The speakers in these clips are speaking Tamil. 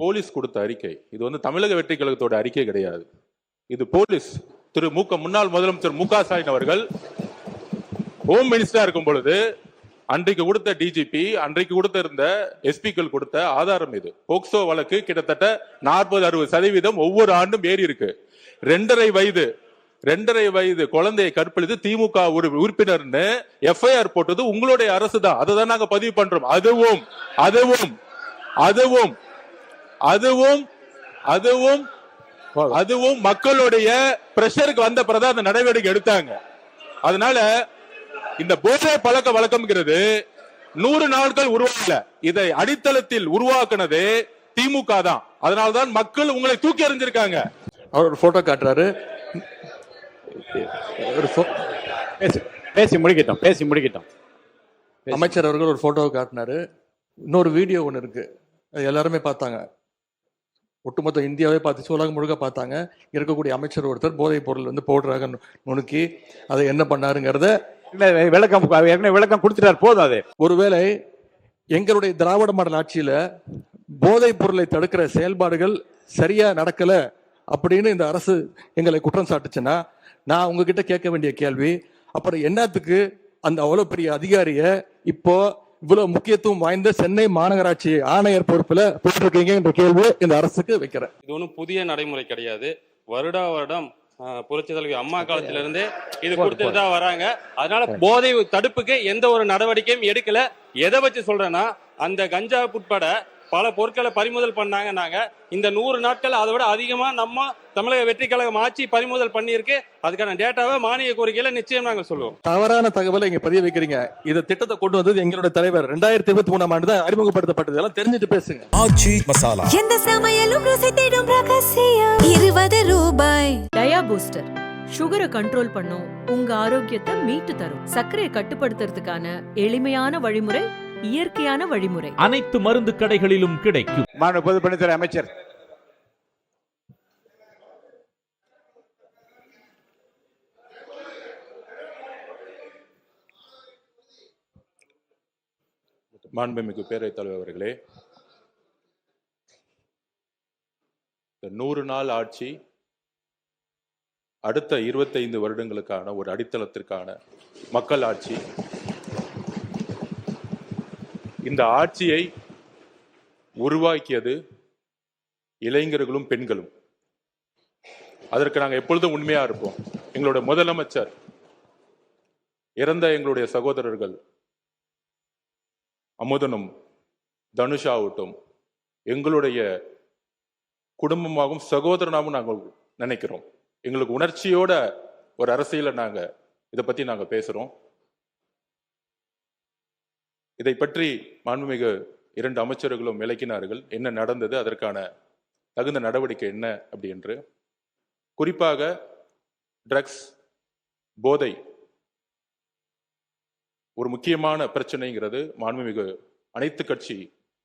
போலீஸ் கொடுத்த அறிக்கை. இது வந்து தமிழக வெற்றி கழகத்தோட அறிக்கை கிடையாது. இது போலீஸ் முன்னாள் முதலமைச்சர் மு க ஸ்டாலின் அவர்கள் ஹோம் மினிஸ்டரா இருக்கும் பொழுது அன்றைக்கு கொடுத்த டிஜிபி, அன்றைக்கு கொடுத்த இருந்த எஸ்பிக்கள் கொடுத்த ஆதாரம் இது. போக்சோ வழக்கு கிட்டத்தட்ட 40-60% ஒவ்வொரு ஆண்டும் ஏறி இருக்கு. 2.5 வயது குழந்தையை கற்பழித்து திமுக உறுப்பினர்னு எஃப்ஐஆர் போட்டது உங்களுடைய அரசு தான். அதை தான் நாங்க பதிவு பண்றோம். அதுவும் மக்களுடைய பிரஷருக்கு வந்த பிறகு அந்த நடவடிக்கை எடுத்தாங்க. அதனால இந்த போதை பழக்க வழக்கம்ங்கிறது 100 நாட்கள் உருவாகல. இதை அடித்தளத்தில் உருவாக்குனது திமுக தான். அதனால்தான் மக்கள் உங்களை தூக்கி எறிஞ்சிருக்காங்க. அவர் ஒரு போட்டோ காட்டுறாரு. பேசி முடிக்கிட்டோம். அமைச்சர் அவர்கள் ஒரு போட்டோவை காட்டினாரு. இன்னொரு வீடியோ ஒன்று இருக்கு, எல்லாருமே பார்த்தாங்க. ஒட்டுமொத்த இந்தியாவே பார்த்துச்சு, உலகம் முழுக்க பார்த்தாங்க. இருக்கக்கூடிய அமைச்சர் ஒருத்தர் போதைப் பொருள் வந்து பவுடராக நுணுக்கி அதை என்ன பண்ணாருங்கிறத விளக்கம் கொடுத்துட்டார். போதும். அது ஒருவேளை எங்களுடைய திராவிட மாடல் ஆட்சியில போதைப் பொருளை தடுக்கிற செயல்பாடுகள் சரியா நடக்கல அப்படின்னு இந்த அரசு எங்களை குற்றம் சாட்டுச்சுன்னா, நான் உங்ககிட்ட கேட்க வேண்டிய கேள்வி, அப்புறம் என்னத்துக்கு அந்த அவ்வளவு பெரிய அதிகாரிய இப்போ இவ்வளவு முக்கியத்துவம் வாய்ந்த சென்னை மாநகராட்சி ஆணையர் பொறுப்புல போட்டிருக்கீங்க என்ற கேள்வி இந்த அரசுக்கு வைக்கிறேன். இது ஒன்றும் புதிய நடைமுறை கிடையாது. வருடம் புரட்சி தலைவி அம்மா காலத்திலிருந்தே இது கொடுத்துட்டு தான் வராங்க. அதனால போதை தடுப்புக்கு எந்த ஒரு நடவடிக்கையும் எடுக்கல. எதை வச்சு சொல்றேன்னா, அந்த கஞ்சா உட்பட பல பொருட்களை பறிமுதல் பண்ணாங்க. நாங்க இந்த 100 நாட்கள் அதை விட அதிகமா நம்ம தமிழக வெற்றி கழகம் ஆட்சி பறிமுதல் பண்ணியிருக்கு. அதுக்கான டேட்டாவை மானிய கோரிக்கையில நிச்சயம் நாங்க சொல்லுவோம். தவறான தகவலை இங்க பதிய வைக்கிறீங்க. இந்த திட்டத்தை கொண்டு வந்தது எங்களுடைய தலைவர் 2023ஆம் ஆண்டு தான் அறிமுகப்படுத்தப்பட்டது. எல்லாம் தெரிஞ்சுட்டு பேசுங்க. ஆச்சி மசாலா எந்த சமையலும் ருசி தேடும் ரகசியம் 20 ரூபாய். டயா பூஸ்டர் சுகரை கண்ட்ரோல் பண்ணும், உங்க ஆரோக்கியத்தை மீட்டு தரும். சர்க்கரையை கட்டுப்படுத்துறதுக்கான எளிமையான வழிமுறை, இயற்கையான வழிமுறை. அனைத்து மருந்து கடைகளிலும் கிடைக்கும். பொதுப்பணித்துறை அமைச்சர் மாண்புமிகு பேரவைத் தலைவர் அவர்களே, 100 நாள் ஆட்சி அடுத்த 25 வருடங்களுக்கான ஒரு அடித்தளத்திற்கான மக்கள் ஆட்சி. இந்த ஆட்சியை உருவாக்கியது இளைஞர்களும் பெண்களும். அதற்கு நாங்கள் எப்பொழுதும் உண்மையா இருப்போம். எங்களுடைய முதலமைச்சர், இறந்த எங்களுடைய சகோதரர்கள் அமுதனும் தனுஷாவட்டும் எங்களுடைய குடும்பமாகவும் சகோதரனாகவும் நாங்கள் நினைக்கிறோம். எங்களுக்கு உணர்ச்சியோட ஒரு அரசியலை நாங்க இதை பத்தி நாங்க பேசுறோம். இதை பற்றி மாண்புமிகு 2 அமைச்சர்களும் விளக்கினார்கள். என்ன நடந்தது, அதற்கான தகுந்த நடவடிக்கை என்ன அப்படி என்று. குறிப்பாக ட்ரக்ஸ், போதை ஒரு முக்கியமான பிரச்சனைங்கிறது மாண்புமிகு அனைத்து கட்சி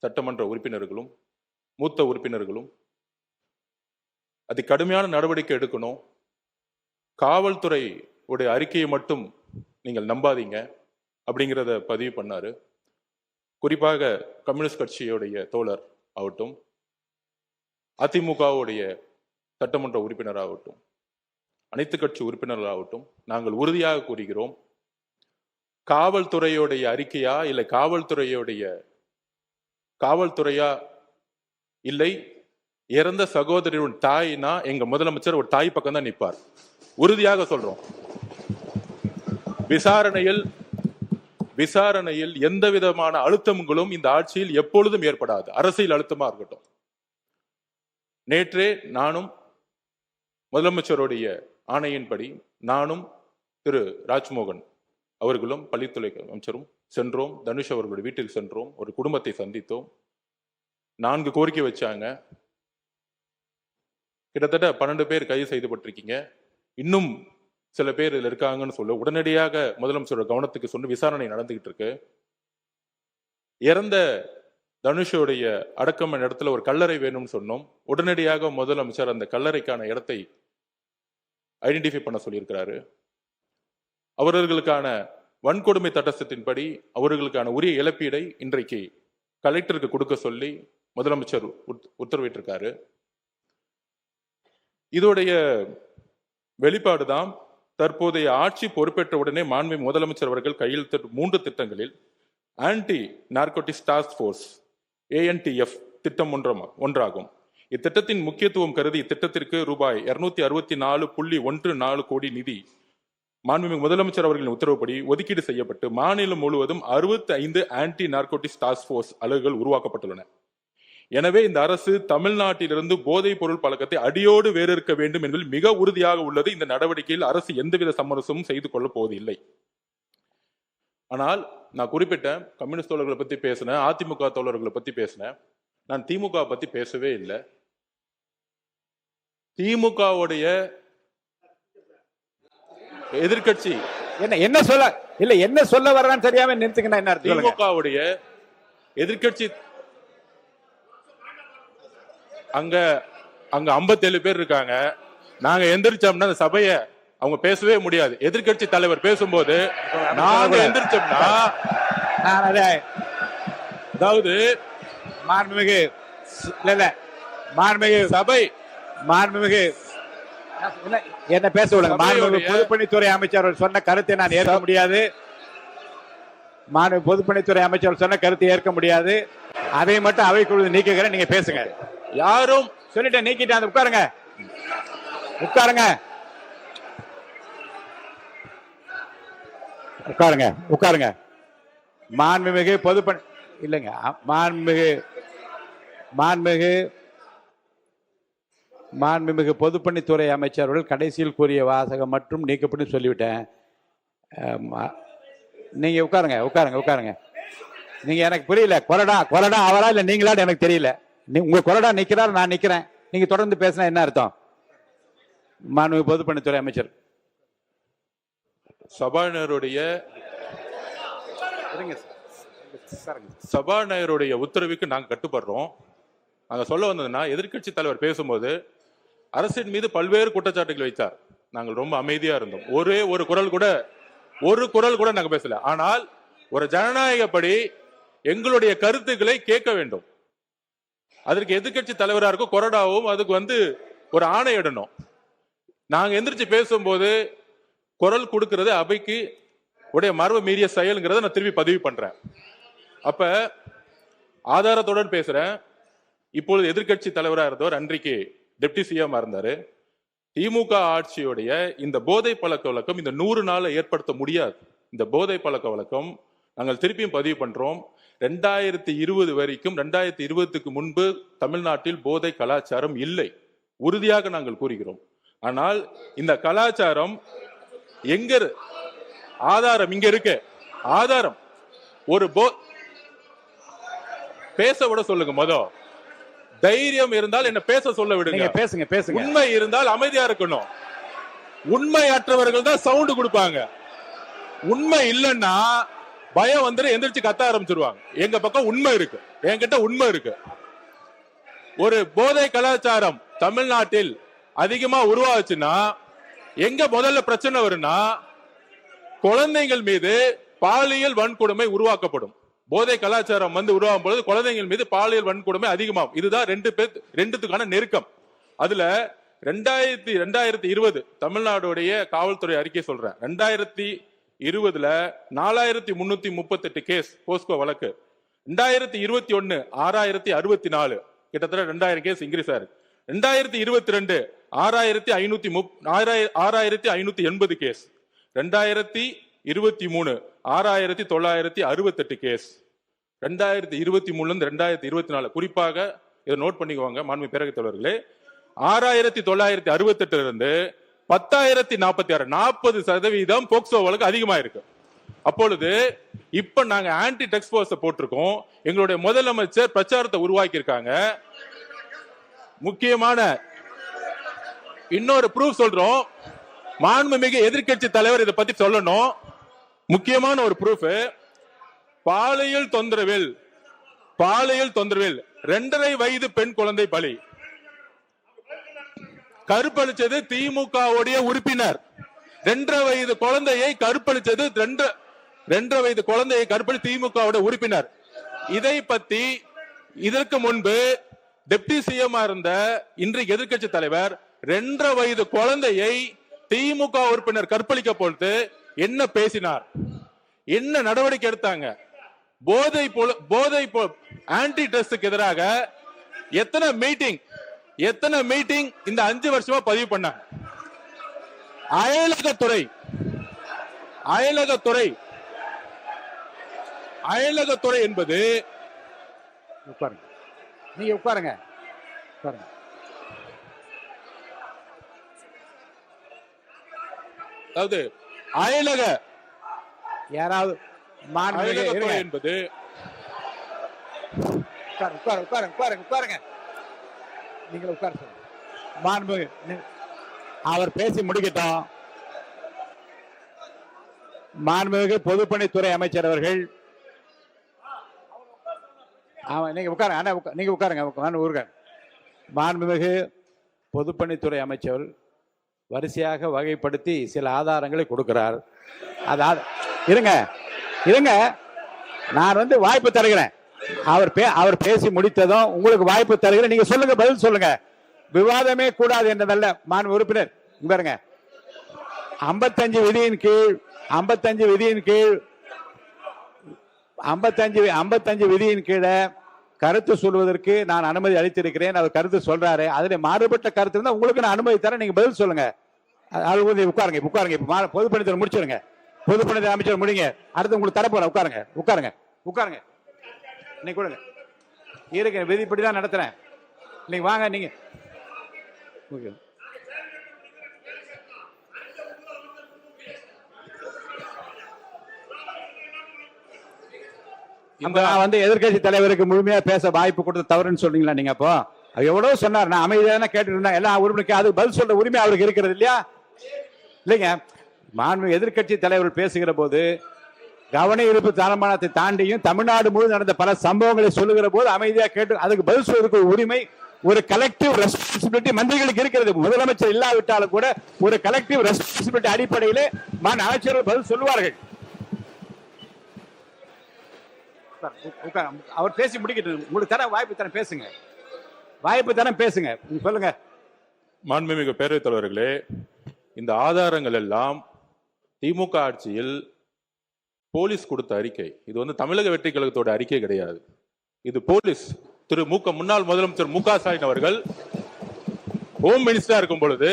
சட்டமன்ற உறுப்பினர்களும் மூத்த உறுப்பினர்களும் அது கடுமையான நடவடிக்கை எடுக்கணும். காவல்துறை உடைய அறிக்கையை மட்டும் நீங்கள் நம்பாதீங்க அப்படிங்கிறத பதிவு பண்ணாரு. குறிப்பாக கம்யூனிஸ்ட் கட்சியுடைய தோழர் ஆகட்டும், அதிமுகவுடைய சட்டமன்ற உறுப்பினராகட்டும், அனைத்து கட்சி உறுப்பினர்களாகட்டும், நாங்கள் உறுதியாக கூறுகிறோம், காவல்துறையுடைய அறிக்கையா இல்லை காவல்துறையா இல்லை இறந்த சகோதரியின் தாய்னா எங்க முதலமைச்சர் ஒரு தாய் பக்கம் தான் நிற்பார். உறுதியாக சொல்றோம். விசாரணையில் எந்த விதமான அழுத்தங்களும் இந்த ஆட்சியில் எப்பொழுதும் ஏற்படாது. அரசியல் அழுத்தமா இருக்கட்டும். நேற்றே நானும் முதலமைச்சருடைய ஆணையின்படி நானும் திரு ராஜ்மோகன் அவர்களும் பள்ளித்துறை அமைச்சரும் சென்றோம். தனுஷ் அவர்களுடைய வீட்டில் சென்றோம். ஒரு குடும்பத்தை சந்தித்தோம். 4 கோரிக்கை வச்சாங்க. கிட்டத்தட்ட 12 பேர் கைது செய்யப்பட்டிருக்கீங்க. இன்னும் சில பேர் இதில் இருக்காங்கன்னு சொல்ல உடனடியாக முதலமைச்சரோட கவனத்துக்கு சொன்ன விசாரணை நடந்துகிட்டு இருக்கு. இறந்த தனுஷோடைய அடக்கம் இடத்துல ஒரு கல்லறை வேணும்னு சொன்னோம். உடனடியாக முதலமைச்சர் அந்த கல்லறைக்கான இடத்தை ஐடென்டிஃபை பண்ண சொல்லியிருக்கிறாரு. அவர்களுக்கான வன்கொடுமை சட்டத்தின்படி அவர்களுக்கான உரிய இழப்பீடை இன்றைக்கு கலெக்டருக்கு கொடுக்க சொல்லி முதலமைச்சர் உத்தரவிட்டிருக்காரு. இதோடைய வெளிப்பாடுதான் தற்போதைய ஆட்சி பொறுப்பேற்ற உடனே மாண்புமிகு முதலமைச்சர் அவர்கள் கையெழுத்திட்ட 3 திட்டங்களில் anti narcotics task force ANTF திட்டம் ஒன்றாகும். இத்திட்டத்தின் முக்கியத்துவம் கருதி இத்திட்டத்திற்கு ரூபாய் 264.14 கோடி நிதி மாண்புமிகு முதலமைச்சர் அவர்களின் உத்தரவுப்படி ஒதுக்கீடு செய்யப்பட்டு மாநிலம் முழுவதும் 65 ஆன்டி நார்கோட்டிக்ஸ் டாஸ்க் போர்ஸ் அலகுகள் உருவாக்கப்பட்டுள்ளன. எனவே இந்த அரசு தமிழ்நாட்டிலிருந்து போதைப் பொருள் பழக்கத்தை அடியோடு வேறறுக்க வேண்டும் என்பதில் மிக உறுதியாக உள்ளது. இந்த நடவடிக்கையில் அரசு எந்தவித சமரசமும் செய்து கொள்ளப் போவதில்லை. ஆனால் நான் குறிப்பிட்ட கம்யூனிஸ்ட் தோழர்களை பத்தி பேசினேன், அதிமுக தோழர்களை பத்தி பேசினேன். நான் திமுக பத்தி பேசவே இல்லை. திமுகவுடைய எதிர்கட்சி என்ன சொல்ல இல்ல என்ன சொல்ல வர்றான்னு தெரியாம நிறுத்துக்கணும். என்ன திமுகவுடைய எதிர்கட்சி அங்க 57 பேர் இருக்காங்க. நாங்க எந்திரிச்சோம்னா அந்த சபையை அவங்க பேசவே முடியாது. எதிர்கட்சி தலைவர் பேசும்போது நாங்க எந்திரிச்சோம்னா அதாவது மாண்புமிகு இல்ல மாண்புமிகு சபை மாண்புமிகு என்ன பேச விடுங்க. மாண்புமிகு பொதுப்பணித்துறை அமைச்சர் சொன்ன கருத்தை நான் ஏற்க முடியாது. மாண்புமிகு பொதுப்பணித்துறை அமைச்சர் சொன்ன கருத்தை ஏற்க முடியாது. அதை மட்டும் அவைக்குழு நீக்குகிறேன். நீங்க பேசுங்க. யாரும் சொல்லிட்டேன், நீக்கிட்டு உட்காருங்க உட்காருங்க உட்காருங்க உட்காருங்க. மாண்புமிகு பொதுப்பணி இல்லைங்க மாண்புமிகு பொதுப்பணித்துறை அமைச்சர் அவர்கள் கடைசியில் கூறிய வாசகம் மட்டும் நீக்கப்பட்டு சொல்லிவிட்டேன். நீங்க உட்காருங்க உட்காருங்க உட்காருங்க. நீங்க எனக்கு புரியல. கொறடா அவரா இல்ல நீங்களான்னு எனக்கு தெரியல. உங்க கொறடா நிக்கிறார், நான் நிக்கிறேன். நீங்க தொடர்ந்து பேசினா என்ன அர்த்தம்? மாண்புமிகு பொதுப்பணித்துறை அமைச்சர் சபாநாயகருடைய உத்தரவுக்கு நாங்க கட்டுப்படுறோம். நாங்க சொல்ல வந்ததுன்னா, எதிர்கட்சி தலைவர் பேசும்போது அரசின் மீது பல்வேறு குற்றச்சாட்டுகள் வைத்தார். நாங்கள் ரொம்ப அமைதியா இருந்தோம். ஒரு குரல் கூட நாங்க பேசல. ஆனால் ஒரு ஜனநாயகப்படி எங்களுடைய கருத்துக்களை கேட்க வேண்டும். அதற்கு எதிர்கட்சி தலைவரா இருக்கும் கொறடாவும் அதுக்கு ஒரு ஆணையிடணும். நாங்க எந்திரிச்சு பேசும்போது குரல் கொடுக்கிறது அவைக்கு உடைய மரபு மீறிய செயல்ங்கிறத நான் திருப்பி பதிவு பண்றேன். அப்ப ஆதாரத்துடன் பேசுறேன். இப்பொழுது எதிர்கட்சி தலைவராக இருந்தவர் அன்றைக்கு டெப்டி சிஎம் இருந்தாரு. திமுக ஆட்சியுடைய இந்த போதை பழக்க வழக்கம் இந்த 100 நாள ஏற்படுத்த முடியாது. இந்த போதை பழக்க வழக்கம் நாங்கள் திருப்பியும் பதிவு பண்றோம். 2020 வரைக்கும் 2020க்கு முன்பு தமிழ்நாட்டில் போதை கலாச்சாரம் இல்லை, உறுதியாக நாங்கள் கூறுகிறோம். ஆனால் இந்த கலாச்சாரம் எங்க ஆதாரம் இங்க இருக்கு. ஆதாரம் ஒரு பேச விட சொல்லுங்க. தைரியம் இருந்தால் என்ன பேச சொல்ல விடுங்க. பேசுங்க பேசுங்க. உண்மை இருந்தால் அமைதியா இருக்கணும். உண்மையற்றவர்கள் தான் சவுண்ட் கொடுப்பாங்க. உண்மை இல்லைன்னா பயம் எந்திரிச்சு கத்த ஆரம்பிச்சிருவாங்க. எங்க பக்கம் உண்மை இருக்கு, என்கிட்ட உண்மை இருக்கு. ஒரு போதை கலாச்சாரம் தமிழ்நாட்டில் அதிகமா உருவாச்சுன்னா எங்க முதல்ல பிரச்சனை வரும்னா, குழந்தைகள் மீது பாலியல் வன்கொடுமை உருவாக்கப்படும். போதை கலாச்சாரம் உருவாகும் பொழுது குழந்தைகள் மீது பாலியல் வன்கொடுமை அதிகமாகும். இதுதான் ரெண்டுத்துக்கான நெருக்கம். அதுல 2020 தமிழ்நாடுடைய காவல்துறை அறிக்கை சொல்றேன். 2020 4338 கேஸ் போஸ்கோ வழக்கு. 2021 6064, கிட்டத்தட்ட 2000 கேஸ் இன்க்ரீஸ் ஆயிருக்கு. 2022 6580 கேஸ். 2023 6968 கேஸ். 2023 2024 குறிப்பாக இதை நோட் பண்ணிக்குவாங்க மாண்புமிகு பேரவைத் தலைவர்களே. 6968 இருந்து 10,046 40% போக்சோ வழக்கு அதிகமா இருக்கு. அப்பொழுது இப்ப நாங்க ஆன்டி ட்ரக்ஸ் போர்ஸ் போட்டிருக்கோம். எங்களுடைய முதலமைச்சர் பிரச்சாரத்தை உருவாக்கி இருக்காங்க. முக்கியமான இன்னொரு ப்ரூஃப் சொல்றோம். மாண்புமிகு எதிர்க்கட்சி தலைவர் இதை பத்தி சொல்லணும். முக்கியமான ஒரு ப்ரூஃப், பாலியல் தொந்தரவில் 2.5 வயது பெண் குழந்தை பலி. கற்பழிச்சது திமுகவுடைய உறுப்பினர். 2.5 வயது குழந்தையை கற்பழிச்சது 2.5 வயது குழந்தையை கற்பழி திமுகவுடைய உறுப்பினர். இதை பத்தி இதற்கு முன்பு டெப்டி சிஎம் இருந்த இன்றைக்கு எதிர்க்கட்சி தலைவர் 2.5 வயது குழந்தையை திமுக உறுப்பினர் கற்பழிக்க பொழுது என்ன பேசினார், என்ன நடவடிக்கை எடுத்தாங்க? போதை ஆன்டி ட்ரஸ்டுக்கு எதிராக எத்தனை மீட்டிங் இந்த 5 வருஷமா பதிவு பண்ணாங்க. அயலகத்துறை என்பது உட்காருங்க, நீங்க உட்காருங்க. அதாவது யாராவது அயலகத்துறை என்பது உட்காருங்க. நீங்க உட்கார சொல்லுங்க. மாண்புமிகு அவர் பேசி முடிக்கட்டும். மாண்புமிகு பொதுப்பணித்துறை அமைச்சர் அவர்கள் நீங்க உட்காருங்க. நீங்க உட்காருங்க. மாண்புமிகு பொதுப்பணித்துறை அமைச்சர் வரிசையாக வகைப்படுத்தி சில ஆதாரங்களை கொடுக்கிறார். இருங்க, நான் வாய்ப்பு தருகிறேன். அவர் பேசி முடித்ததும் உங்களுக்கு வாய்ப்பு தருகிறேன். நீங்க சொல்லுங்க, பதில் சொல்லுங்க. விவாதமே கூடாது என்றதல்ல. மாண்பு உறுப்பினர் பாருங்க, 55 விதியின் கீழே கருத்து சொல்வதற்கு நான் அனுமதி அளித்திருக்கிறேன். அவர் கருத்து சொல்றாரு. அதுல மாறுபட்ட கருத்து இருந்தா உங்களுக்கு நான் அனுமதி தரேன். நீங்க பதில் சொல்லுங்க. உட்காருங்க. பொதுப்பணித்துறை முடிச்சிருங்க. பொதுப்பணித்துறை அமைச்சர் முடிங்க. அடுத்து உங்களுக்கு தரப்போற. உட்காருங்க. நீங்க கொடுங்க. இருக்க விதிப்படிதான் நடத்துறேன். நீங்க வாங்க. நீங்க நான் எதிர்கட்சி தலைவருக்கு முழுமையா பேச வாய்ப்பு கொடுத்த தவறுன்னு சொல்றீங்களா நீங்க? அப்போ எவ்வளவு சொன்னார். நான் அமைதியான கேட்டு இருந்தேன். எல்லாம் உரிமைக்கு அது பதில் சொல்ற உரிமை அவருக்கு இருக்கிறது இல்லையா? இல்லைங்க. மாண்பு எதிர்கட்சி தலைவர்கள் பேசுகிற போது கவன ஈர்ப்பு தீர்மானத்தை தாண்டியும் தமிழ்நாடு முழுவதும் நடந்த பல சம்பவங்களை சொல்லுகிற போது அமைதியா கேட்டு அதுக்கு பதில் சொல்வதற்கு உரிமை, ஒரு கலெக்டிவ் ரெஸ்பான்சிபிலிட்டி மந்திரிகளுக்கு இருக்கிறது. முதலமைச்சர் இல்லாவிட்டாலும் கூட ஒரு கலெக்டிவ் ரெஸ்பான்சிபிலிட்டி அடிப்படையிலே அமைச்சர்கள் பதில் சொல்லுவார்கள். அவர் பேசி முடிக்கிட்டு உங்களுக்கு தர வாய்ப்பு தர பேசுங்க. சொல்லுங்க. மாண்புமிகு பேரவைத் தலைவர்களே, இந்த ஆதாரங்கள் எல்லாம் திமுக ஆட்சியில் போலீஸ் கொடுத்த அறிக்கை. இது தமிழக வெற்றி கழகத்தோட அறிக்கை கிடையாது. இது போலீஸ் முன்னாள் முதலமைச்சர் மு க ஸ்டாலின் அவர்கள் ஹோம் மினிஸ்டரா இருக்கும் பொழுது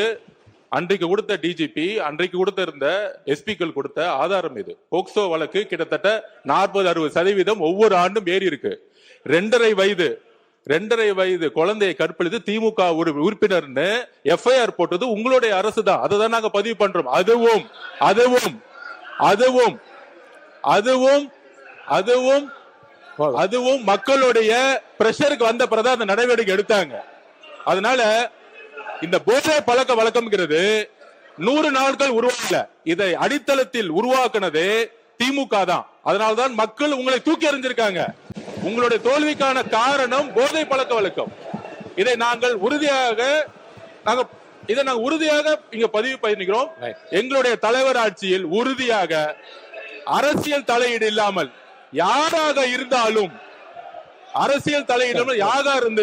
அன்றைக்கு கொடுத்த டிஜிபி, அன்றைக்கு கொடுத்திருந்த எஸ்பிக்கள் கொடுத்த ஆதாரம். இது போக்சோ வழக்கு கிட்டத்தட்ட 40-60% ஒவ்வொரு ஆண்டும் ஏறி இருக்கு. 2.5 வயது குழந்தையை கற்பழித்து திமுக உறுப்பினர்னு எஃப்ஐஆர் போட்டது உங்களுடைய அரசு தான். அதை தான் நாங்க பதிவு பண்றோம். அதுவும் மக்களுடைய பிரஷருக்கு வந்த பிறகு அந்த நடவடிக்கை எடுத்தாங்க. அதனால இந்த போதை பழக்க வழக்கம்ங்கிறது 100 நாட்கள் உருவாக்கல. இதை அடித்தளத்தில் உருவாக்குனது திமுக தான். அதனால்தான் மக்கள் உங்களை தூக்கி எறிஞ்சிருக்காங்க. உங்களுடைய தோல்விக்கான காரணம் போதை பழக்க வழக்கம். இதை நாங்கள் உறுதியாக இங்க பதிவு பண்ணிக்கிறோம். எங்களுடைய தலைவர் ஆட்சியில் உறுதியாக அரசியல் தலையீடு இல்லாமல் யாராக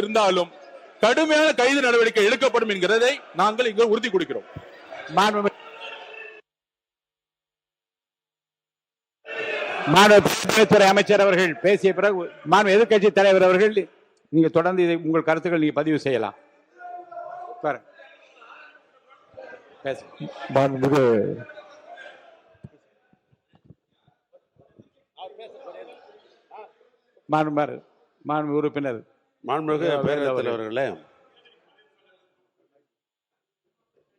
இருந்தாலும் கடுமையான கைது நடவடிக்கை எடுக்கப்படும் என்கிறதை நாங்கள் இங்கு உறுதி கொடுக்கிறோம். மாநிலத்துறை அமைச்சர் அவர்கள் பேசிய பிறகு மாநில எதிர்கட்சி தலைவர் அவர்கள் நீங்க தொடர்ந்து இதை உங்கள் கருத்துக்கள் நீங்க பதிவு செய்யலாம். உறுப்பினர் மாண்புமிகு பேரவைத் தலைவர்களே,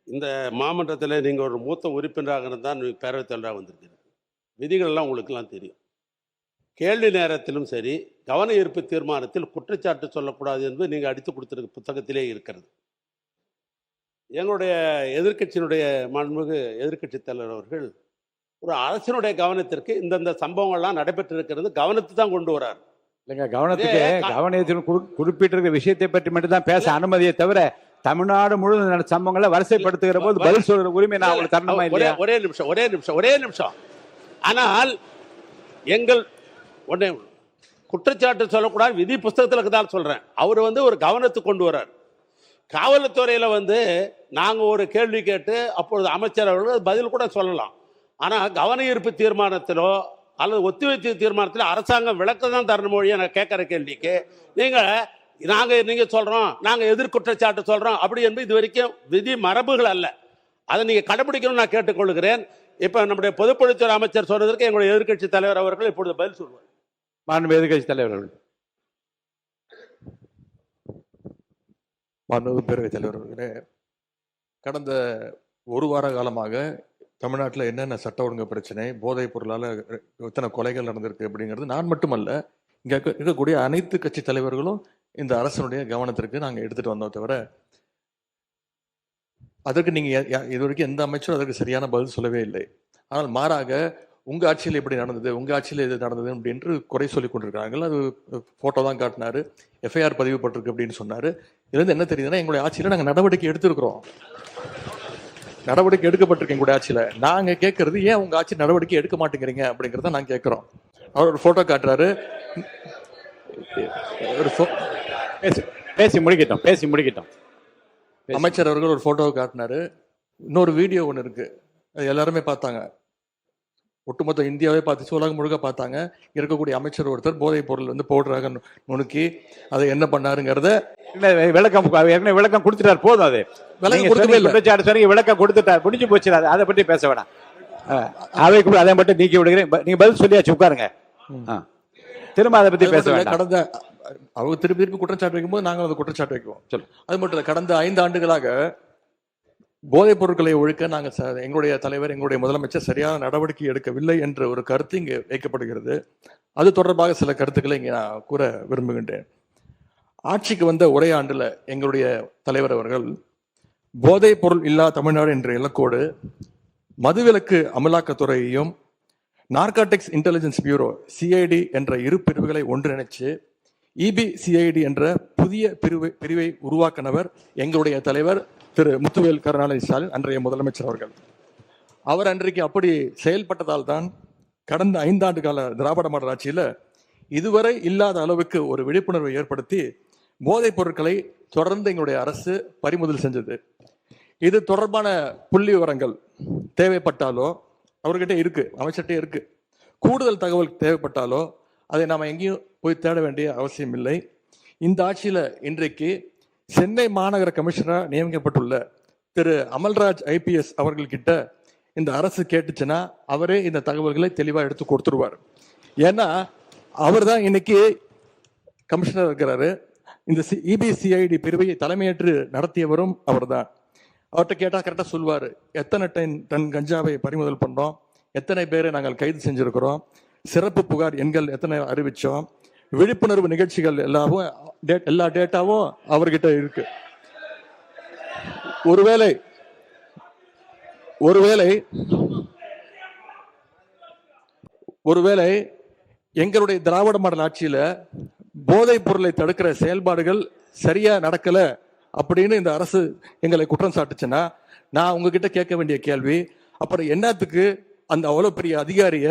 இந்த மாமன்றத்தில் நீங்கள் ஒரு மூத்த உறுப்பினராக இருந்தால் பேரவைத் தலைவராக வந்திருக்கிறீங்க. விதிகள் எல்லாம் உங்களுக்கெல்லாம் தெரியும். கேள்வி நேரத்திலும் சரி, கவன ஈர்ப்பு தீர்மானத்தில் குற்றச்சாட்டு சொல்லக்கூடாது என்று நீங்கள் அடித்து கொடுத்திருக்க புத்தகத்திலே இருக்கிறது. எங்களுடைய எதிர்க்கட்சியினுடைய மாண்புமிகு எதிர்க்கட்சி தலைவர் அவர்கள் ஒரு அரசினுடைய கவனத்திற்கு இந்தந்த சம்பவங்கள்லாம் நடைபெற்றிருக்கிறது கவனத்தை தான் கொண்டு வரார். இல்லைங்க, கவனத்தில் குறிப்பிட்டிருக்கிற விஷயத்தை பற்றி மட்டும்தான் பேச அனுமதியை தவிர தமிழ்நாடு முழுவதும் சம்பவங்களை வரிசைப்படுத்துகிற போது பதில் சொல்ற உரிமை நான் உங்களுக்கு தரணுமா இல்லையா? ஒரே நிமிஷம். ஆனால் எங்கள் குற்றச்சாட்டு சொல்லக்கூடாது, விதி புஸ்தகத்தில் தான் சொல்கிறேன். அவர் வந்து ஒரு கவனத்துக்கு கொண்டு வர்றார். காவல்துறையில் வந்து நாங்கள் ஒரு கேள்வி கேட்டு அப்பொழுது அமைச்சர் அவர்கள் பதில் கூட சொல்லலாம். ஆனால் கவன ஈர்ப்பு தீர்மானத்திலோ அல்லது ஒத்திவைப்பு தீர்மானத்திலோ அரசாங்கம் விளக்கம் தான் தரணும் மொழியை நான் கேட்குற கேள்விக்கு நீங்கள் சொல்கிறோம், நாங்கள் எதிர்குற்றச்சாட்டு சொல்கிறோம் அப்படி என்பது இது வரைக்கும் விதி மரபுகள் அல்ல. அதை நீங்கள் கடைபிடிக்கணும்னு நான் கேட்டுக்கொள்கிறேன். இப்போ நம்முடைய பொதுப்பணித்துறை அமைச்சர் சொன்னதற்கு எங்களுடைய எதிர்க்கட்சி தலைவர் அவர்கள் இப்பொழுது பதில் சொல்வார். மாண்பு எதிர்க்கட்சி தலைவர் அவர்கள். மாண்புமிகு பேரவைத் தலைவர் அவர்களே, கடந்த ஒரு வார காலமாக தமிழ்நாட்டில் என்னென்ன சட்ட ஒழுங்கு பிரச்சனை, போதைப் பொருளால் எத்தனை கொலைகள் நடந்திருக்கு அப்படிங்கிறது நான் மட்டுமல்ல, இங்கே இருக்கக்கூடிய அனைத்து கட்சி தலைவர்களும் இந்த அரசனுடைய கவனத்திற்கு நாங்கள் எடுத்துட்டு வந்தோம். தவிர அதற்கு நீங்கள் இது வரைக்கும் எந்த அமைச்சரும் அதற்கு சரியான பதில் சொல்லவே இல்லை. ஆனால் மாறாக உங்கள் ஆட்சியில் எப்படி நடந்தது, உங்கள் ஆட்சியில் இது நடந்தது அப்படின்று குறை சொல்லி கொண்டிருக்கிறார்கள். அது ஃபோட்டோ தான் காட்டினாரு, எஃப்ஐஆர் பதிவு பட்டிருக்கு அப்படின்னு சொன்னார். இதுலேருந்து என்ன தெரியுதுன்னா, எங்களுடைய ஆட்சியில் நாங்கள் நடவடிக்கை எடுத்திருக்கிறோம், நடவடிக்கை எடுக்கப்பட்டிருக்கு எங்களுடைய ஆட்சியில். நாங்கள் கேட்கறது ஏன் உங்கள் ஆட்சி நடவடிக்கை எடுக்க மாட்டேங்கிறீங்க அப்படிங்கிறத நாங்கள் கேட்குறோம். அவர் ஒரு ஃபோட்டோ காட்டுறாரு, ஒரு பேசி முடிக்கட்டும். அமைச்சர் அவர்கள் ஒரு ஃபோட்டோவை காட்டினாரு. இன்னொரு வீடியோ ஒன்று இருக்கு, அது எல்லாருமே பார்த்தாங்க, ஒட்டுமொத்த இந்தியாவே பார்த்துச்சு, உலகம் முழுக்க பார்த்தாங்க. இருக்கக்கூடிய அமைச்சர் ஒருத்தர் போதைப் பொருள் வந்து பவுடராக நுணுக்கி அதை என்ன பண்ணாருங்கிறத விளக்கம் கொடுத்துட்டார். போதும், அது விளக்கம் கொடுத்துட்டார், முடிஞ்சு போச்சு. அதை பற்றி பேச வேணாம். அவைக்கு அதை மட்டும் நீக்கி விடுகிறேன். நீங்க பதில் சொல்லியாச்சு, உட்காருங்க. திரும்ப அதை பத்தி பேச வேண்டாம். கடந்த அவங்க திருப்பி குற்றச்சாட்டு வைக்கும்போது நாங்கள் அதை குற்றச்சாட்டு வைக்குவோம். அது மட்டும் இல்லை, கடந்த 5 ஆண்டுகளாக போதைப் பொருட்களை ஒழிக்க நாங்கள் எங்களுடைய தலைவர், எங்களுடைய முதலமைச்சர் சரியான நடவடிக்கை எடுக்கவில்லை என்ற ஒரு கருத்து இங்கே வைக்கப்படுகிறது. அது தொடர்பாக சில கருத்துக்களை இங்கே நான் கூற விரும்புகின்றேன். ஆட்சிக்கு வந்த ஒரே ஆண்டுல எங்களுடைய தலைவர் அவர்கள் போதைப் பொருள் இல்லா தமிழ்நாடு என்ற இலக்கோடு மதுவிலக்கு அமலாக்கத்துறையையும் நார்காட்டிக்ஸ் இன்டெலிஜென்ஸ் பியூரோ சிஐடி என்ற இரு பிரிவுகளை ஒன்றிணைச்சு இபிசிஐடி என்ற புதிய பிரிவை உருவாக்கினவர் எங்களுடைய தலைவர் திரு முத்துவேல் கருணாநிதி ஸ்டாலின், அன்றைய முதலமைச்சர் அவர்கள். அவர் அன்றைக்கு அப்படி செயல்பட்டதால் தான் கடந்த 5 ஆண்டு கால திராவிட மாடல் ஆட்சியில் இதுவரை இல்லாத அளவுக்கு ஒரு விழிப்புணர்வை ஏற்படுத்தி போதைப் பொருட்களை தொடர்ந்து எங்களுடைய அரசு பறிமுதல் செஞ்சது. இது தொடர்பான புள்ளி விவரங்கள் தேவைப்பட்டாலோ அவர்கிட்ட இருக்கு, அமைச்சர்கிட்ட இருக்கு. கூடுதல் தகவல் தேவைப்பட்டாலோ அதை நாம் எங்கேயும் போய் தேட வேண்டிய அவசியம் இல்லை. இந்த ஆட்சியில் இன்றைக்கு சென்னை மாநகர கமிஷனராக நியமிக்கப்பட்டுள்ள திரு அமல்ராஜ் ஐபிஎஸ் அவர்கள்கிட்ட இந்த அரசு கேட்டுச்சுன்னா அவரே இந்த தகவல்களை தெளிவாக எடுத்து கொடுத்துருவார். ஏன்னா அவர் தான் இன்னைக்கு கமிஷனர் இருக்கிறாரு. இந்த இபிசிஐடி பிரிவை தலைமையேற்று நடத்தியவரும் அவர் தான். அவர்கிட்ட கேட்டால் கரெக்டாக சொல்வார், எத்தனை டன் கஞ்சாவை பறிமுதல் பண்ணோம், எத்தனை பேரை நாங்கள் கைது செஞ்சுருக்கிறோம், சிறப்பு புகார் எண்கள் எத்தனை அறிவித்தோம், விழிப்புணர்வு நிகழ்ச்சிகள் எல்லா டேட்டாவும் அவர்கிட்ட இருக்கு. ஒருவேளை எங்களுடைய திராவிட மாடல் ஆட்சியில போதைப் பொருளை தடுக்கிற செயல்பாடுகள் சரியா நடக்கல அப்படின்னு இந்த அரசு எங்களை குற்றம் சாட்டுச்சுன்னா, நான் உங்ககிட்ட கேட்க வேண்டிய கேள்வி, அப்புறம் என்னத்துக்கு அந்த அவ்வளவு பெரிய அதிகாரிய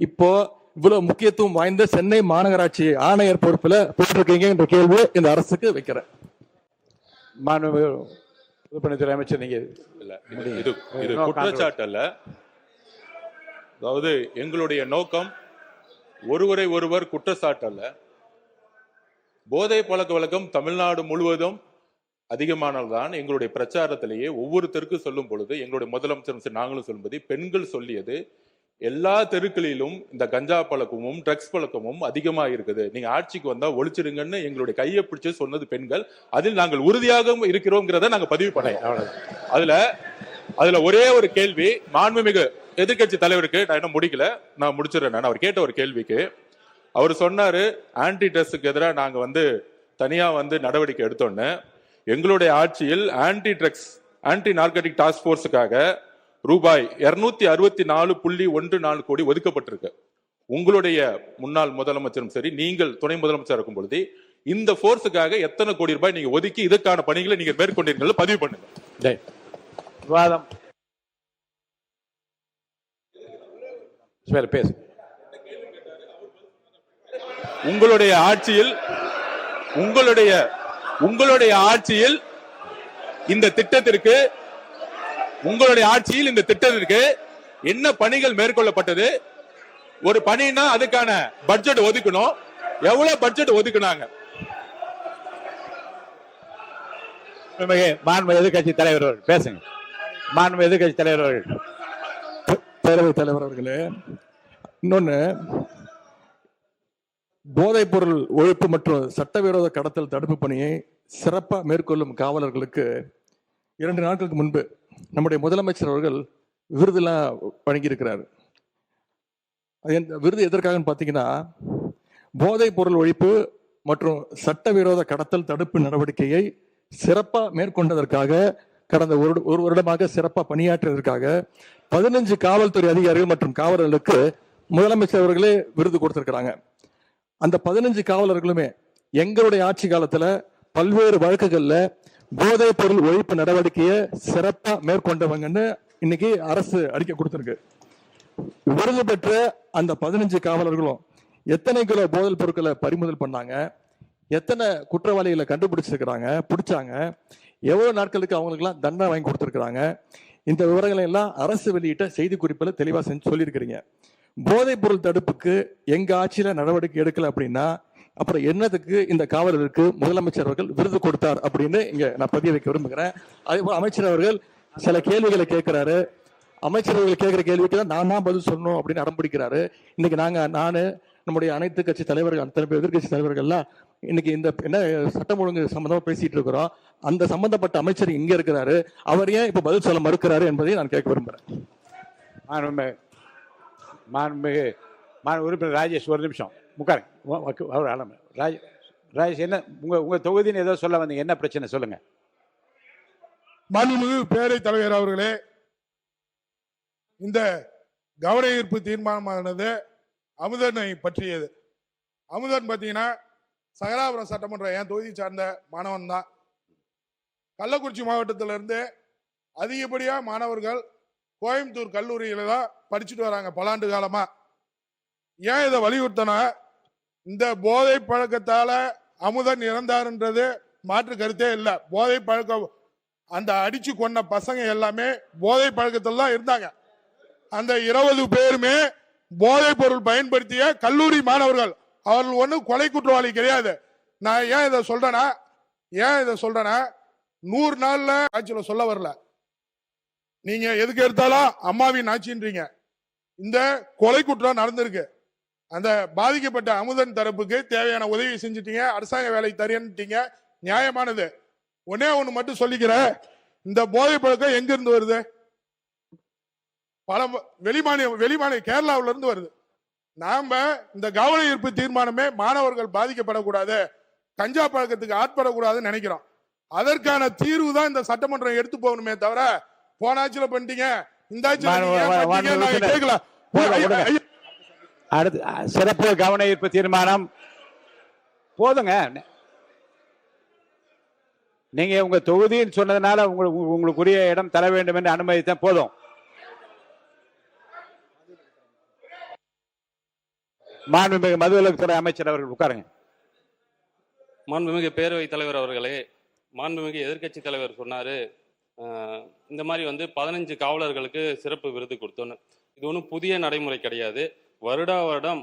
இப்போ இவ்வளவு முக்கியத்துவம் வாய்ந்த சென்னை மாநகராட்சி ஆணையர் பொறுப்புல போட்டிருக்கீங்க என்ற கேள்வி இந்த அரசுக்கு வைக்கிறேன். பொதுப்பணித்துறை அமைச்சர், நீங்க இது குற்றச்சாட்டு அல்ல. அதாவது எங்களுடைய நோக்கம் ஒருவரை ஒருவர் குற்றச்சாட்டு அல்ல. போதை பழக்க வழக்கம் தமிழ்நாடு முழுவதும் அதிகமானதுதான். எங்களுடைய பிரச்சாரத்திலேயே ஒவ்வொருத்தருக்கும் சொல்லும் பொழுது எங்களுடைய முதலமைச்சர் நாங்களும் சொல்லும்போது பெண்கள் சொல்லியது, எல்லா தெருக்களிலும் இந்த கஞ்சா பழக்கமும் ட்ரக்ஸ் பழக்கமும் அதிகமா இருக்குது, நீங்க ஆட்சிக்கு வந்தா ஒழிச்சிடுங்கன்னு எங்களுடைய கையை பிடிச்சு சொன்னது பெண்கள். அதில் நாங்கள் உறுதியாக இருக்கிறோங்கிறத நாங்க பதிவு பண்ணோம். அதுல ஒரே ஒரு கேள்வி மாண்புமிகு எதிர்கட்சி தலைவருக்கு நான் இன்னும் முடிக்கல, நான் முடிச்சிடறேன். அவர் கேட்ட ஒரு கேள்விக்கு அவர் சொன்னாரு, ஆன்டி ட்ரக்ஸுக்கு எதிராக நாங்க தனியா நடவடிக்கை எடுத்தோன்னு. எங்களுடைய ஆட்சியில் ஆன்டி ட்ரக்ஸ் ஆன்டி நார்கட்டிக் டாஸ்க் போர்ஸுக்காக ரூபாய் 264.14 கோடி ஒதுக்கப்பட்டிருக்கு. உங்களுடைய முன்னாள் முதலமைச்சரும் சரி, நீங்கள் துணை முதலமைச்சர் இருக்கும் பொழுது இந்த போர்ஸுக்காக எத்தனை கோடி ரூபாய் நீங்க ஒதுக்கி இதற்கான பணிகளை நீங்க மேற்கொண்டீர்கள் பதிவு பண்ணுங்க. விவாதம் பேசு. உங்களுடைய ஆட்சியில் உங்களுடைய ஆட்சியில் இந்த திட்டத்திற்கு என்ன பணிகள் மேற்கொள்ளப்பட்டது? ஒரு பணினா அதுக்கான பட்ஜெட் ஒதுக்கணும். எவ்வளவு பட்ஜெட் ஒதுக்குனாங்க? மாண்பு எதிர்கட்சி தலைவர் அவர்கள் பேசுங்க. மாண்பு எதிர்கட்சி தலைவர் அவர்கள். பேரவைத் தலைவர் அவர்களே, இன்னொன்னு, போதைப் பொருள் ஒழிப்பு மற்றும் சட்டவிரோத கடத்தல் தடுப்பு பணியை சிறப்பாக மேற்கொள்ளும் காவலர்களுக்கு 2 நாட்களுக்கு முன்பு நம்முடைய முதலமைச்சர் அவர்கள் விருதுலாம் வழங்கியிருக்கிறார். விருது எதற்காகன்னு பார்த்தீங்கன்னா, போதைப் பொருள் ஒழிப்பு மற்றும் சட்டவிரோத கடத்தல் தடுப்பு நடவடிக்கையை சிறப்பாக மேற்கொண்டதற்காக, கடந்த ஒரு வருடமாக சிறப்பாக பணியாற்றியதற்காக 15 காவல்துறை அதிகாரிகள் மற்றும் காவலர்களுக்கு முதலமைச்சர் அவர்களே விருது கொடுத்திருக்கிறாங்க. அந்த 15 காவலர்களுமே எங்களுடைய ஆட்சி காலத்துல பல்வேறு வழக்குகள்ல போதைப் பொருள் ஒழிப்பு நடவடிக்கையை சிறப்பா மேற்கொண்டவங்கன்னு இன்னைக்கு அரசு அறிக்கை கொடுத்திருக்கு. விருது பெற்ற அந்த 15 காவலர்களும் எத்தனை கிலோ போதைப் பொருட்களை பறிமுதல் பண்ணாங்க, எத்தனை குற்றவாளிகளை பிடிச்சாங்க, எவ்வளவு நாட்களுக்கு அவங்களுக்குலாம் தண்டனை வாங்கி கொடுத்திருக்கிறாங்க, இந்த விவரங்களை எல்லாம் அரசு வெளியிட்ட செய்தி குறிப்பில் தெளிவா சொல்லியிருக்கிறீங்க. போதைப் பொருள் தடுப்புக்கு எங்க ஆட்சியில நடவடிக்கை எடுக்கல அப்படின்னா அப்புறம் என்னதுக்கு இந்த காவலருக்கு முதலமைச்சர் அவர்கள் விருது கொடுத்தார் அப்படின்னு இங்க நான் பதிய வைக்க விரும்புகிறேன். அதே போல அமைச்சர் அவர்கள் சில கேள்விகளை கேட்கிறாரு. அமைச்சர் அவர்கள் கேட்கிற கேள்விக்கு தான் நான் பதில் சொல்லணும் அப்படின்னு அடம்பிடிக்கிறாரு. இன்னைக்கு நானு நம்முடைய அனைத்து கட்சி தலைவர்கள், எதிர்கட்சி தலைவர்கள்லாம் இன்னைக்கு இந்த என்ன சட்டம் ஒழுங்கு சம்பந்தமா பேசிட்டு இருக்கிறோம். அந்த சம்பந்தப்பட்ட அமைச்சர் இங்க இருக்கிறாரு, அவர் ஏன் இப்ப பதில் சொல்ல மறுக்கிறாரு என்பதை நான் கேட்க விரும்புறேன். உறுப்பினர் ராஜேஷ், ஒரு நிமிஷம் உட்காருங்க. ராஜேஷ், என்ன உங்க தொகுதின்னு ஏதோ சொல்ல வந்தீங்க, என்ன பிரச்சனை சொல்லுங்க. மாண்புமிகு பேரவைத் தலைவர் அவர்களே, இந்த கவன ஈர்ப்பு தீர்மானமானது அமுதனை பற்றியது. அமுதன் பார்த்தீங்கன்னா சகலாபுரம் சட்டமன்ற என் தொகுதி சார்ந்த மாணவன் தான். கள்ளக்குறிச்சி மாவட்டத்திலிருந்து அதிகப்படியாக மாணவர்கள் கோயம்புத்தூர் கல்லூரியில தான் படிச்சுட்டு வராங்க பல ஆண்டு காலமா. ஏன் இதை வலியுறுத்தனா, இந்த போதை பழக்கத்தால அமுதன் இறந்தாருன்றது மாற்று கருத்தே இல்லை. போதை பழக்கம், அந்த அடிச்சு கொண்ட பசங்க எல்லாமே போதை பழக்கத்தில் தான் இருந்தாங்க. அந்த 20 பேருமே போதைப் பொருள் பயன்படுத்திய கல்லூரி மாணவர்கள். அவர்கள் ஒன்றும் கொலை குற்றவாளி கிடையாது. நான் ஏன் இதை சொல்றேன்னா 100 நாள்ல ஆட்சியில சொல்ல வரல. நீங்க எதுக்கு எடுத்தாலும் அம்மாவின் ஆட்சின்றீங்க. இந்த கொலை குற்றம் நடந்திருக்கு. அந்த பாதிக்கப்பட்ட அமுதன் தரப்புக்கு தேவையான உதவி செஞ்சுட்டீங்க, அரசாங்க வேலை தரேன்ட்டீங்க, நியாயமானது. ஒண்ணு மட்டும் சொல்லிக்கிறேன், இந்த போதை பழக்கம் எங்க இருந்து வருது? பல வெளிமாநில கேரளாவில இருந்து வருது. நாம இந்த கவன ஈர்ப்பு தீர்மானமே மாணவர்கள் பாதிக்கப்படக்கூடாது, கஞ்சா பழக்கத்துக்கு ஆட்படக்கூடாதுன்னு நினைக்கிறோம். அதற்கான தீர்வு தான் இந்த சட்டமன்றம் எடுத்து போகணுமே தவிர, போன ஆட்சியில பண்ணிட்டீங்க, இந்த ஆட்சியில கேட்கல. அடுத்து சிறப்பு கவன ஈர்ப்பு தீர்மானம் போதுங்க. நீங்க உங்க தொகுதின்னு சொன்னதுனால உங்களுக்குரிய இடம் தர வேண்டும் என்று அனுமதித்தான் போதும். மாண்புமிகு மதுவிலக்குத்துறை அமைச்சர் அவர்கள் உட்காருங்க. மாண்புமிகு பேரவைத் தலைவர் அவர்களே, மாண்புமிகு எதிர்க்கட்சி தலைவர் சொன்னாரு இந்த மாதிரி 15 காவலர்களுக்கு சிறப்பு விருது கொடுத்தோன்னு. இது ஒன்றும் புதிய நடைமுறை கிடையாது. வருடம்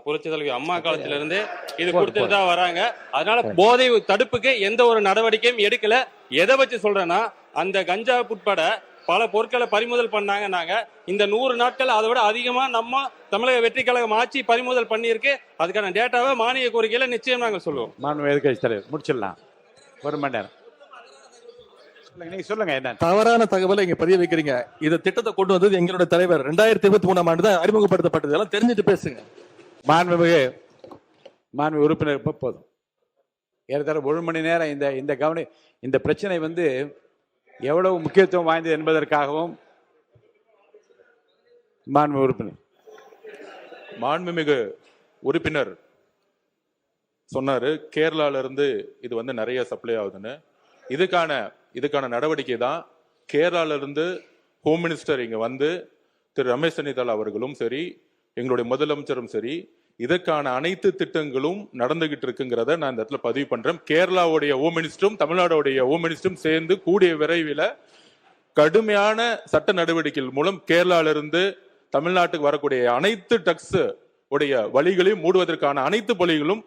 புரட்சி தலைவி அம்மா காலத்திலிருந்தே இது கொடுத்துட்டு தான் வராங்க. அதனால போதை தடுப்புக்கு எந்த ஒரு நடவடிக்கையும் எடுக்கல. எதை வச்சு சொல்றேன்னா, அந்த கஞ்சா உட்பட பல பொருட்களை பறிமுதல் பண்ணாங்க. நாங்க இந்த 100 நாட்கள் அதை விட அதிகமா நம்ம தமிழக வெற்றி கழகம் ஆட்சி பறிமுதல் பண்ணியிருக்கு. அதுக்கான டேட்டாவை மானிய கோரிக்கையில நிச்சயம் நாங்க சொல்லுவோம். மாண்புமிகு எதிர்க்கட்சி தலைவர் முடிச்சிடலாம், 1 மணி நேரம். நீங்க சொல்லுங்க, என்ன தவறான தகவலை இங்க பதிய வைக்கிறீங்க. இந்த திட்டத்தை கொண்டு வந்தது எங்களுடைய தலைவர் 2023ஆம் ஆண்டு தான் அறிமுகப்படுத்தப்பட்டது. எல்லாம் தெரிஞ்சுட்டு பேசுங்க. மாண்புமிகு உறுப்பினர் போதும். ஏறத்தாழ 1 மணி நேரம் இந்த பிரச்சனை எவ்வளவு முக்கியத்துவம் வாய்ந்தது என்பதற்காகவும் மாண்புமிகு உறுப்பினர் சொன்னாரு கேரளால இருந்து இது நிறைய சப்ளை ஆகுதுன்னு. இதுக்கான நடவடிக்கை தான் கேரளால இருந்து ஹோம் மினிஸ்டர் இங்க திரு ரமேஷ் சென்னிதால் அவர்களும் சரி, எங்களுடைய முதலமைச்சரும் சரி, இதற்கான அனைத்து திட்டங்களும் நடந்துகிட்டு இருக்குங்கிறத நான் இந்த இடத்துல பதிவு பண்றேன். கேரளாவுடைய ஹோம் மினிஸ்டரும் தமிழ்நாடுடைய ஹோம் மினிஸ்டரும் சேர்ந்து கூடிய விரைவில் கடுமையான சட்ட நடவடிக்கைகள் மூலம் கேரளாவிலிருந்து தமிழ்நாட்டுக்கு வரக்கூடிய அனைத்து டக்ஸ் உடைய வழிகளையும் மூடுவதற்கான அனைத்து பணிகளும்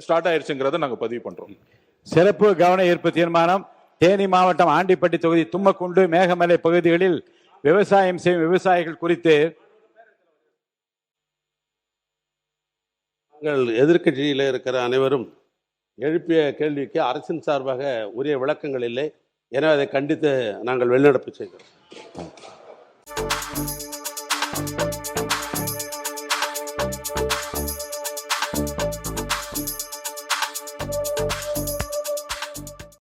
ஸ்டார்ட் ஆயிருச்சுங்கிறத நாங்க பதிவு பண்றோம். சிறப்பு கவன ஈர்ப்பு தீர்மானம். தேனி மாவட்டம் ஆண்டிப்பட்டி தொகுதி தும்மக்குண்டு மேகமலை பகுதிகளில் விவசாயம் செய்யும் விவசாயிகள் குறித்து எதிர்க்கட்சியில் இருக்கிற அனைவரும் எழுப்பிய கேள்விக்கு அரசின் சார்பாக உரிய விளக்கங்கள் இல்லை. எனவே அதை கண்டித்து நாங்கள் வெளிநடப்பு செய்கிறோம்.